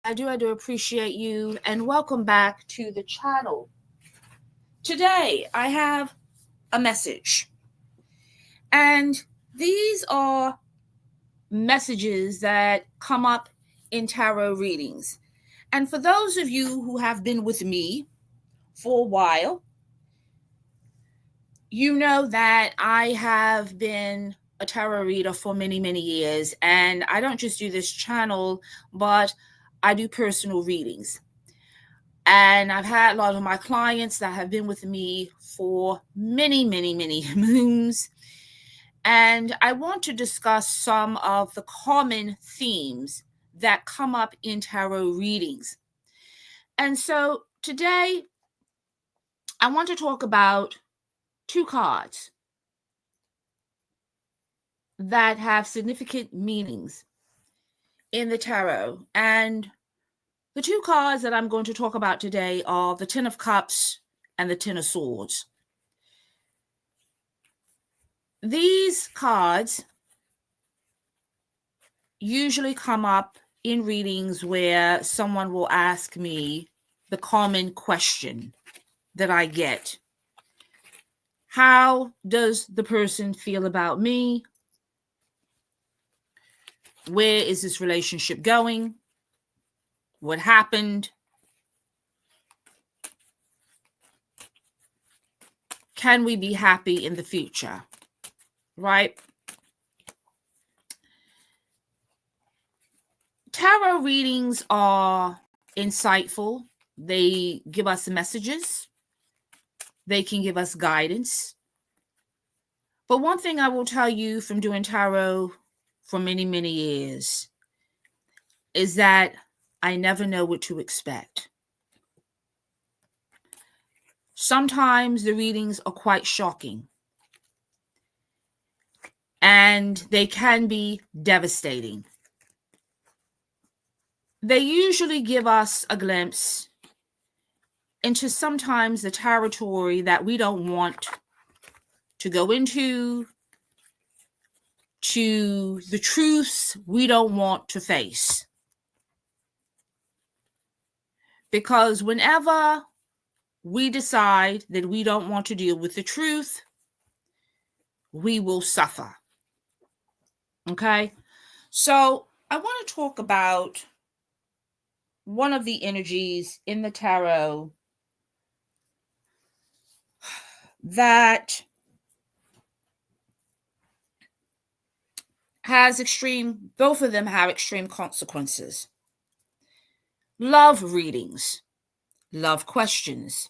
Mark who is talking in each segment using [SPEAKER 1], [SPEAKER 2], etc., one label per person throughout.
[SPEAKER 1] I do appreciate you and welcome back to the channel. Today I have a message, and these are messages that come up in tarot readings. And for those of you who have been with me for a while, you know that I have been a tarot reader for many, many years. And I don't just do this channel, but I do personal readings. And I've had a lot of my clients that have been with me for many, many, many moons. And I want to discuss some of the common themes that come up in tarot readings. And so today, I want to talk about two cards that have significant meanings in the tarot. And the two cards that I'm going to talk about today are the Ten of Cups and the Ten of Swords. These cards usually come up in readings where someone will ask me the common question that I get. How does the person feel about me? Where is this relationship going? What happened? Can we be happy in the future? Right? Tarot readings are insightful. They give us messages. They can give us guidance. But one thing I will tell you from doing tarot for many, many years is that I never know what to expect. Sometimes the readings are quite shocking, and they can be devastating. They usually give us a glimpse into sometimes the territory that we don't want to go into, to the truths we don't want to face. Because whenever we decide that we don't want to deal with the truth, we will suffer. Okay? So I want to talk about one of the energies in the tarot that has both of them have extreme consequences. Love readings, love questions,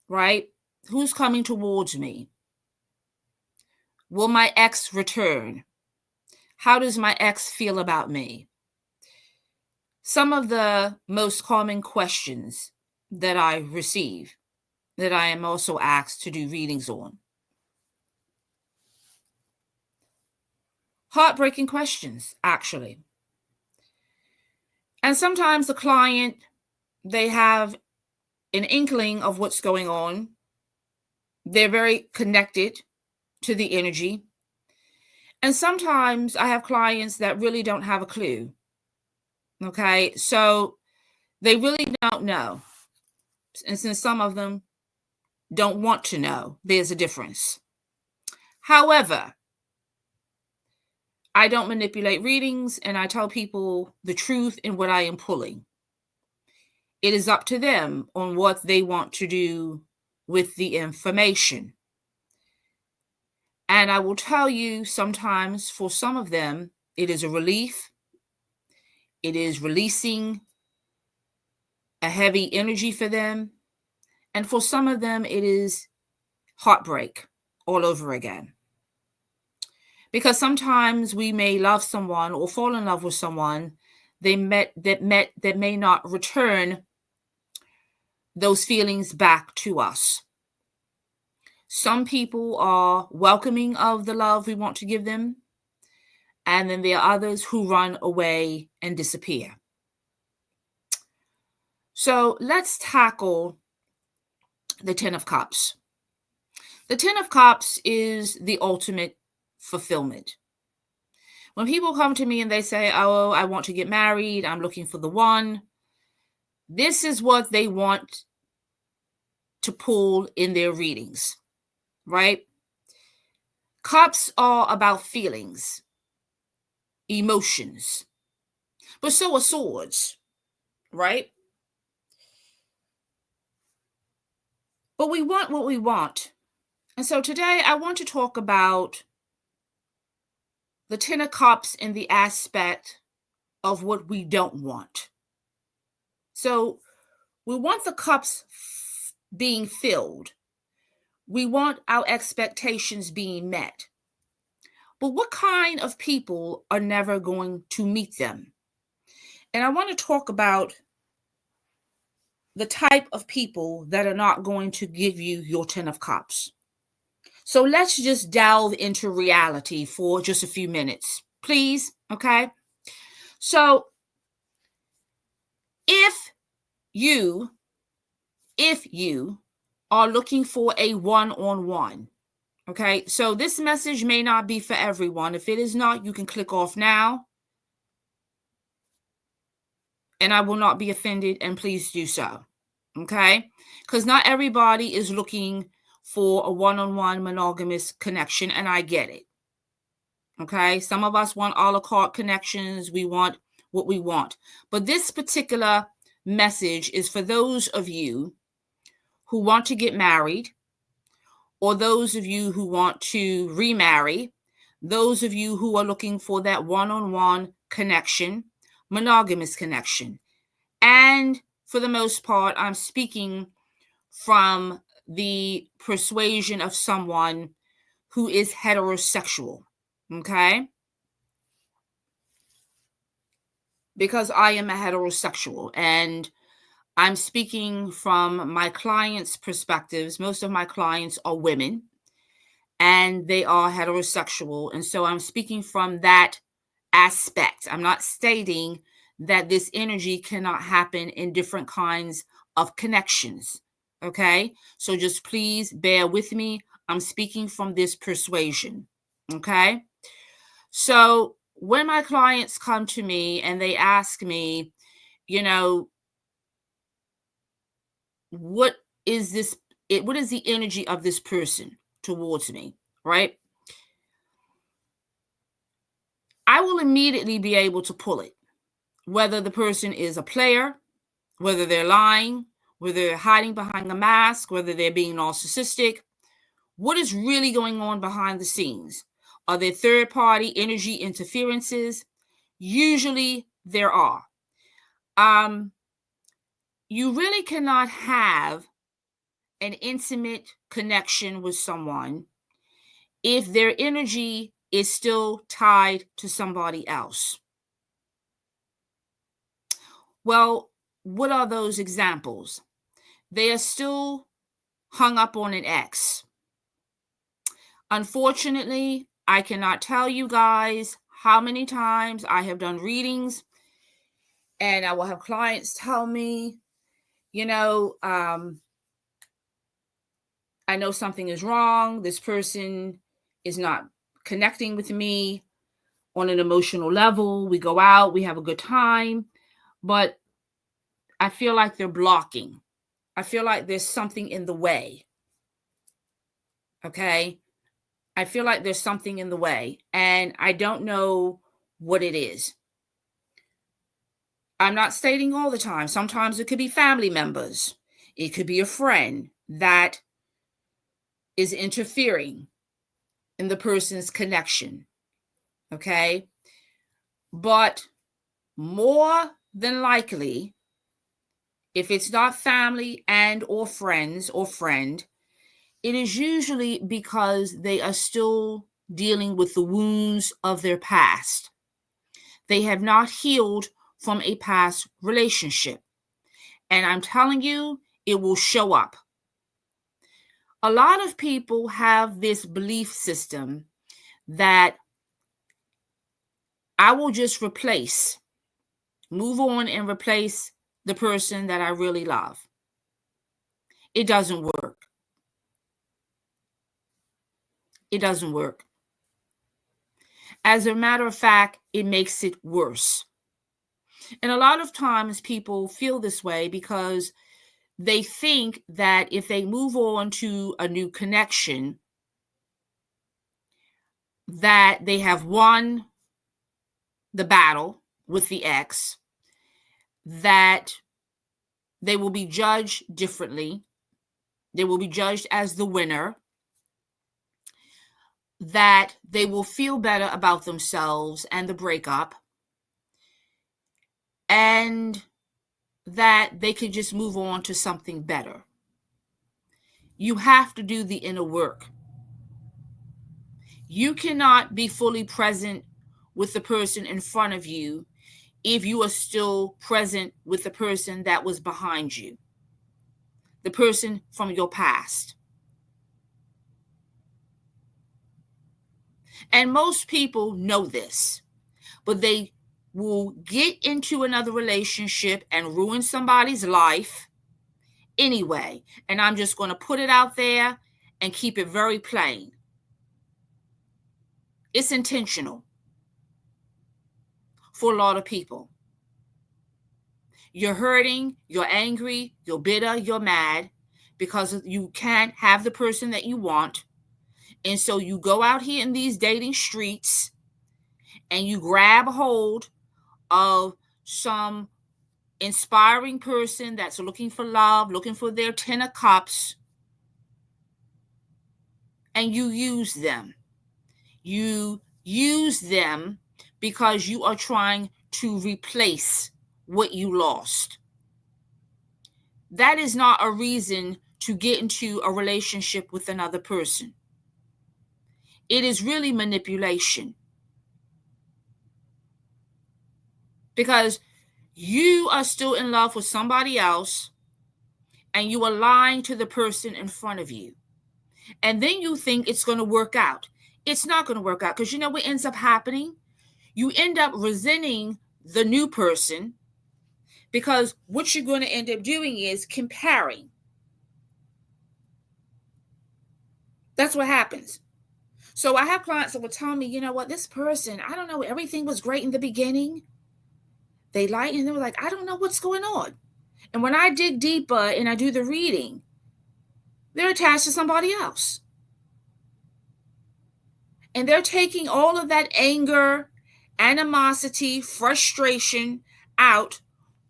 [SPEAKER 1] right? Who's coming towards me? Will my ex return? How does my ex feel about me? Some of the most common questions that I receive, that I am also asked to do readings on. Heartbreaking questions, actually. And sometimes the client, they have an inkling of what's going on. They're very connected to the energy. And sometimes I have clients that really don't have a clue. Okay, so they really don't know. And since some of them don't want to know, there's a difference. However, I don't manipulate readings, and I tell people the truth in what I am pulling. It is up to them on what they want to do with the information. And I will tell you, sometimes for some of them, it is a relief. It is releasing a heavy energy for them. And for some of them, it is heartbreak all over again. Because sometimes we may love someone or fall in love with someone that may not return those feelings back to us. Some people are welcoming of the love we want to give them, and then there are others who run away and disappear. So let's tackle the Ten of Cups. The Ten of Cups is the ultimate fulfillment. When people come to me and they say, oh, I want to get married, I'm looking for the one, This is what they want to pull in their readings, right? Cups are about feelings, emotions, but so are swords, right? But we want what we want. And so today I want to talk about the Ten of Cups in the aspect of what we don't want. So we want the cups being filled. We want our expectations being met. But what kind of people are never going to meet them? And I want to talk about the type of people that are not going to give you your Ten of Cups. So let's just delve into reality for just a few minutes, please. Okay. So if you are looking for a one-on-one, okay, so this message may not be for everyone. If it is not, you can click off now and I will not be offended, and please do so. Okay, because not everybody is looking for a one-on-one monogamous connection, and I get it. Okay, some of us want a la carte connections. We want what we want. But this particular message is for those of you who want to get married, or those of you who want to remarry, those of you who are looking for that one-on-one connection, monogamous connection. And for the most part, I'm speaking from the persuasion of someone who is heterosexual, okay? Because I am a heterosexual and I'm speaking from my clients' perspectives. Most of my clients are women and they are heterosexual. And so I'm speaking from that aspect. I'm not stating that this energy cannot happen in different kinds of connections. Okay. So just please bear with me. I'm speaking from this persuasion. Okay. So when my clients come to me and they ask me, you know, what is this? What is the energy of this person towards me? Right. I will immediately be able to pull it, whether the person is a player, whether they're lying, whether they're hiding behind a mask, whether they're being narcissistic. What is really going on behind the scenes? Are there third party energy interferences? Usually there are. You really cannot have an intimate connection with someone if their energy is still tied to somebody else. Well, what are those examples? They are still hung up on an ex. Unfortunately, I cannot tell you guys how many times I have done readings and I will have clients tell me, you know, I know something is wrong. This person is not connecting with me on an emotional level. We go out, we have a good time, but I feel like they're blocking. I feel like there's something in the way. Okay. I feel like there's something in the way and I don't know what it is. I'm not stating all the time. Sometimes it could be family members. It could be a friend that is interfering in the person's connection. Okay. But more than likely, if it's not family and or friends or friend, it is usually because they are still dealing with the wounds of their past. They have not healed from a past relationship. And I'm telling you, it will show up. A lot of people have this belief system that I will just move on and replace the person that I really love. It doesn't work. It doesn't work. As a matter of fact, it makes it worse. And a lot of times people feel this way because they think that if they move on to a new connection, that they have won the battle with the ex, that they will be judged differently. They will be judged as the winner, that they will feel better about themselves and the breakup, and that they could just move on to something better. You have to do the inner work. You cannot be fully present with the person in front of you if you are still present with the person that was behind you, the person from your past. And most people know this, but they will get into another relationship and ruin somebody's life anyway. And I'm just going to put it out there and keep it very plain. It's intentional for a lot of people. You're hurting, you're angry, you're bitter, you're mad because you can't have the person that you want. And so you go out here in these dating streets and you grab a hold of some inspiring person that's looking for love, looking for their 10 of cups, and you use them. You use them because you are trying to replace what you lost. That is not a reason to get into a relationship with another person. It is really manipulation. Because you are still in love with somebody else and you are lying to the person in front of you. And then you think it's going to work out. It's not going to work out because you know what ends up happening? You end up resenting the new person because what you're going to end up doing is comparing. That's what happens. So I have clients that will tell me, you know what, this person, I don't know, everything was great in the beginning. They like, and they were like, I don't know what's going on. And when I dig deeper and I do the reading, they're attached to somebody else. And they're taking all of that anger, animosity, frustration out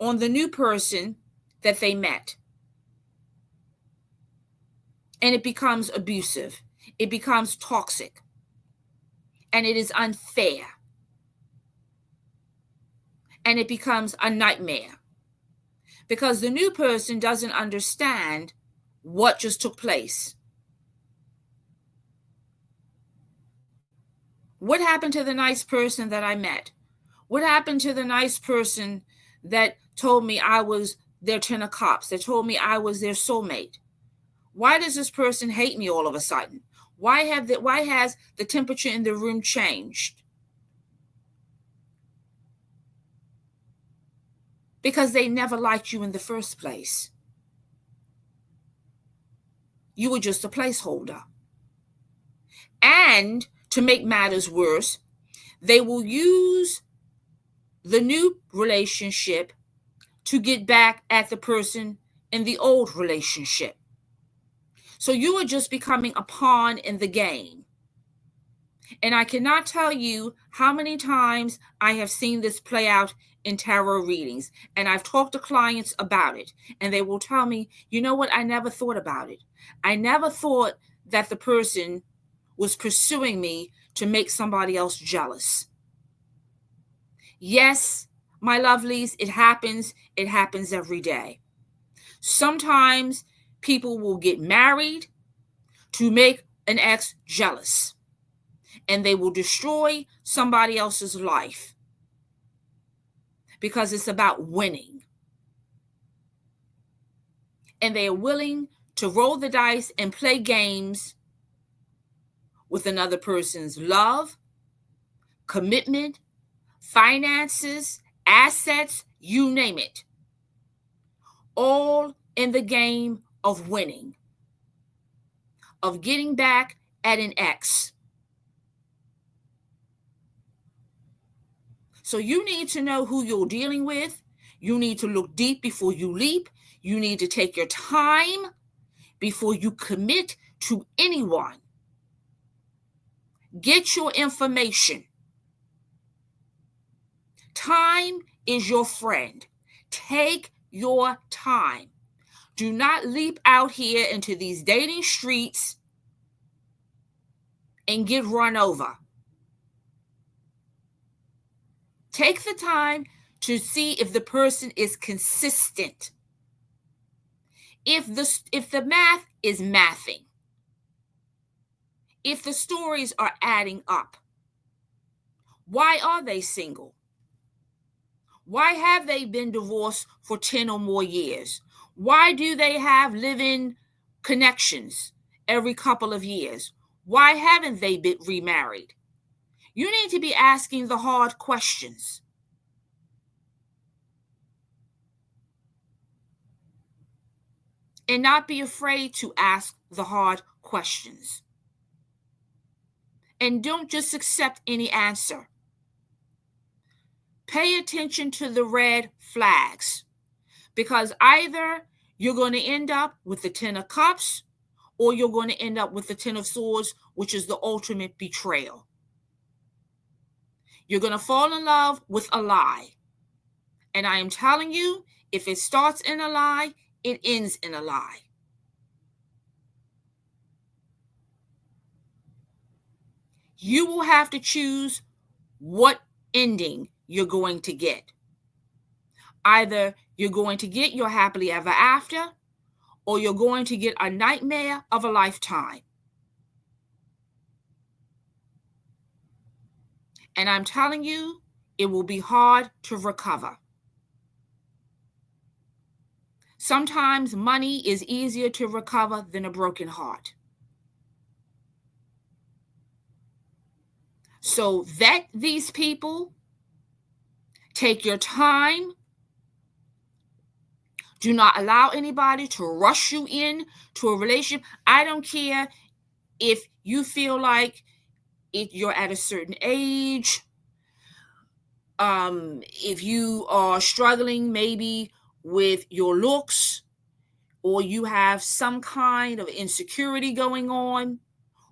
[SPEAKER 1] on the new person that they met. And it becomes abusive. It becomes toxic. And it is unfair. And it becomes a nightmare. Because the new person doesn't understand what just took place. What happened to the nice person that I met? What happened to the nice person that told me I was their 10 of cups, that told me I was their soulmate? Why does this person hate me all of a sudden? Why has the temperature in the room changed? Because they never liked you in the first place. You were just a placeholder. And to make matters worse, they will use the new relationship to get back at the person in the old relationship. So you are just becoming a pawn in the game. And I cannot tell you how many times I have seen this play out in tarot readings. And I've talked to clients about it. And they will tell me, you know what? I never thought about it. I never thought that the person was pursuing me to make somebody else jealous. Yes, my lovelies, it happens. It happens every day. Sometimes people will get married to make an ex jealous. And they will destroy somebody else's life because it's about winning. And they are willing to roll the dice and play games with another person's love, commitment, finances, assets, you name it. All in the game of winning, of getting back at an ex. So you need to know who you're dealing with. You need to look deep before you leap. You need to take your time before you commit to anyone. Get your information. Time is your friend. Take your time. Do not leap out here into these dating streets and get run over. Take the time to see if the person is consistent. If the math is mathing. If the stories are adding up. Why are they single? Why have they been divorced for 10 or more years? Why do they have live-in connections every couple of years? Why haven't they been remarried? You need to be asking the hard questions. And not be afraid to ask the hard questions. And don't just accept any answer. Pay attention to the red flags, because either you're going to end up with the 10 of Cups or you're going to end up with the 10 of Swords, which is the ultimate betrayal. You're going to fall in love with a lie. And I am telling you, if it starts in a lie, it ends in a lie. You will have to choose what ending you're going to get. Either you're going to get your happily ever after, or you're going to get a nightmare of a lifetime. And I'm telling you, it will be hard to recover. Sometimes money is easier to recover than a broken heart. So vet these people. Take your time. Do not allow anybody to rush you in to a relationship. I don't care if you feel like you're at a certain age, if you are struggling maybe with your looks, or you have some kind of insecurity going on.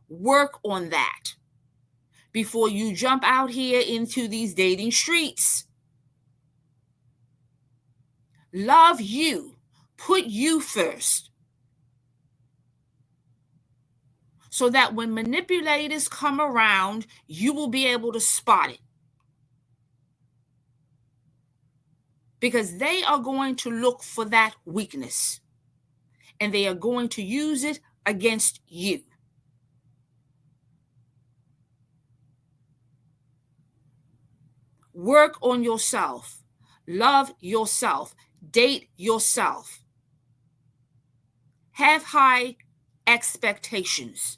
[SPEAKER 1] Work on that before you jump out here into these dating streets. Love you. Put you first. So that when manipulators come around, you will be able to spot it. Because they are going to look for that weakness. And they are going to use it against you. Work on yourself. Love yourself. Date yourself. Have high expectations.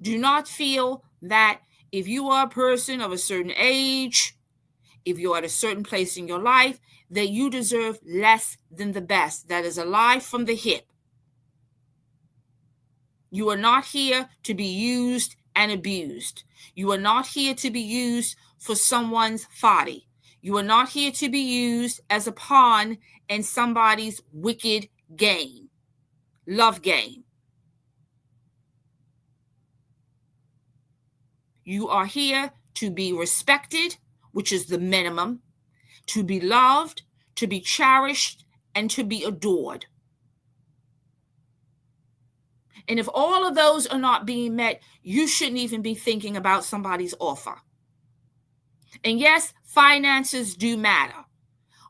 [SPEAKER 1] Do not feel that if you are a person of a certain age, if you're at a certain place in your life, that you deserve less than the best. That is a lie from the hip. You are not here to be used and abused. You are not here to be used for someone's folly. You are not here to be used as a pawn in somebody's wicked game, love game. You are here to be respected, which is the minimum, to be loved, to be cherished, and to be adored. And if all of those are not being met, you shouldn't even be thinking about somebody's offer. And yes, finances do matter.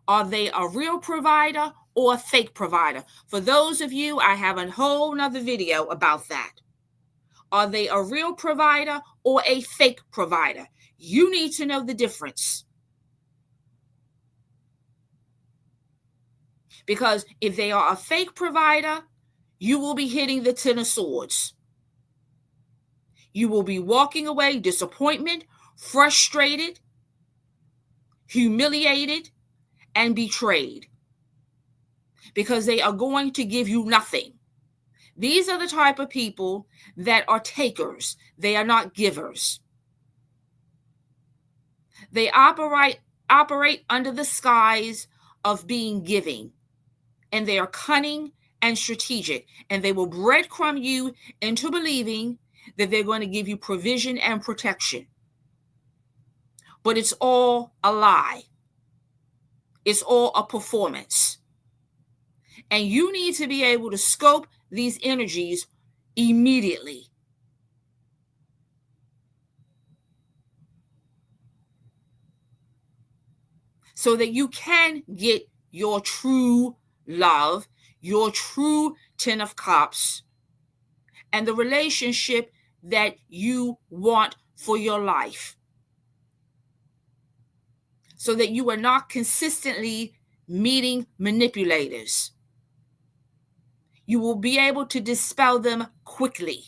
[SPEAKER 1] Are they a real provider or a fake provider? For those of you, I have a whole nother video about that. Are they a real provider or a fake provider? You need to know the difference. Because if they are a fake provider, you will be hitting the 10 of Swords. You will be walking away disappointment, frustrated, humiliated, and betrayed. Because they are going to give you nothing. These are the type of people that are takers. They are not givers. They operate under the skies of being giving, and they are cunning and strategic, and they will breadcrumb you into believing that they're going to give you provision and protection. But it's all a lie. It's all a performance. And you need to be able to scope these energies immediately. So that you can get your true love, your true 10 of Cups, and the relationship that you want for your life. So that you are not consistently meeting manipulators. You will be able to dispel them quickly.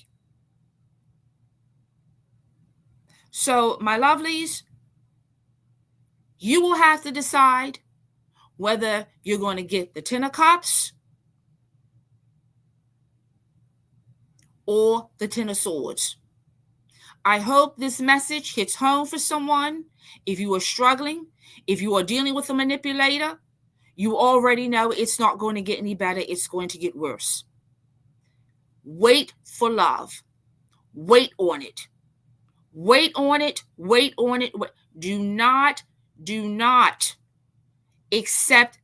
[SPEAKER 1] So, my lovelies, you will have to decide whether you're going to get the 10 of Cups or the 10 of Swords. I hope this message hits home for someone. If you are struggling, if you are dealing with a manipulator, you already know it's not going to get any better. It's going to get worse. Wait for love. Wait on it. Wait on it. Wait on it. Do not accept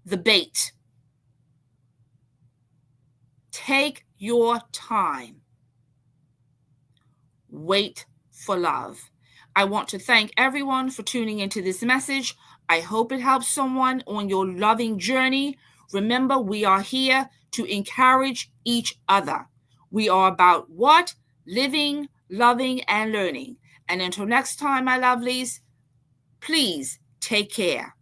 [SPEAKER 1] the bait. Take your time. Wait for love. I want to thank everyone for tuning into this message. I hope it helps someone on your loving journey. Remember, we are here to encourage each other. We are about what? Living, loving, and learning. And until next time, my lovelies, please take care.